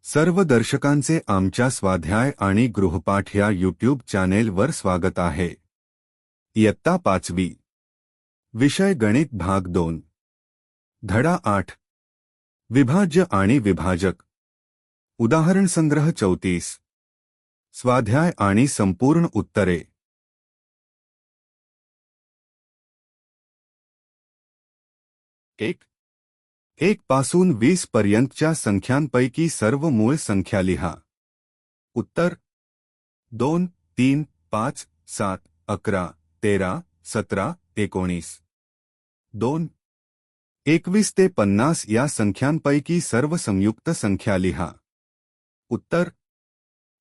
सर्व दर्शकांचे आमच्या स्वाध्याय आणि गृहपाठ या यूट्यूब चॅनेलवर स्वागत आहे। इयत्ता 5वी विषय गणित भाग 2 धडा 8 विभाज्य आणि विभाजक उदाहरण संग्रह 34 स्वाध्याय आणि संपूर्ण उत्तरे 1 पासून 20 पर्यंतच्या संख्यांपैकी सर्व मूळ संख्या लिहा। उत्तर 2 3 5 7 11 13 17 19 2 21 ते 50 या संख्यांपैकी सर्व संयुक्त संख्या लिहा। उत्तर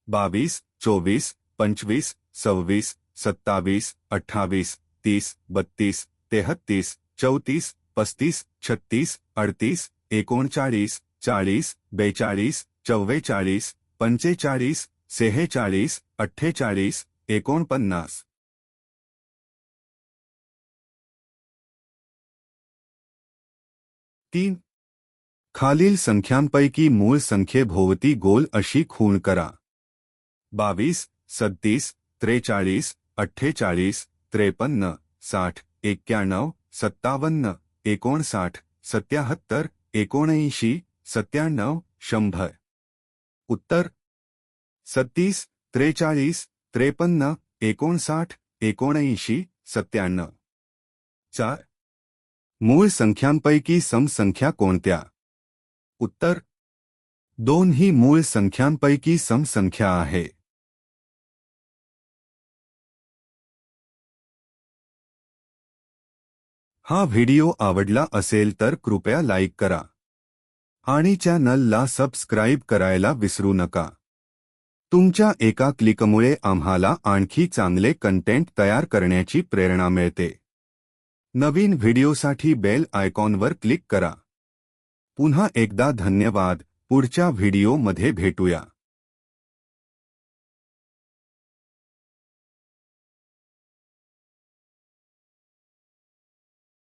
22 24 25 26 27 28 30 32 33 34 35 36 38 39 40 42 44 45 46 48 49 3 खालील संख्यांपैकी मूळ संख्येभोवती गोल अशी खूण करा। 22 37 43 48 53 60 91 57 59 77 79 97 100 उत्तर 37 43 53 59 79 97 4 मूळ संख्यांपैकी सम संख्या कोणत्या? उत्तर 2 ही मूळ संख्यांपैकी सम संख्या आहे। हा व्हिडिओ आवडला असेल तर कृपया लाईक करा आणि चॅनलला सबस्क्राईब करायला विसरू नका। तुमच्या एका क्लिकमुळे आम्हाला आणखी चांगले कंटेंट तयार करण्याची प्रेरणा मिळते। नवीन व्हिडिओसाठी बेल आयकॉनवर क्लिक करा। पुन्हा एकदा धन्यवाद। पुढच्या व्हिडिओमध्ये भेटूया।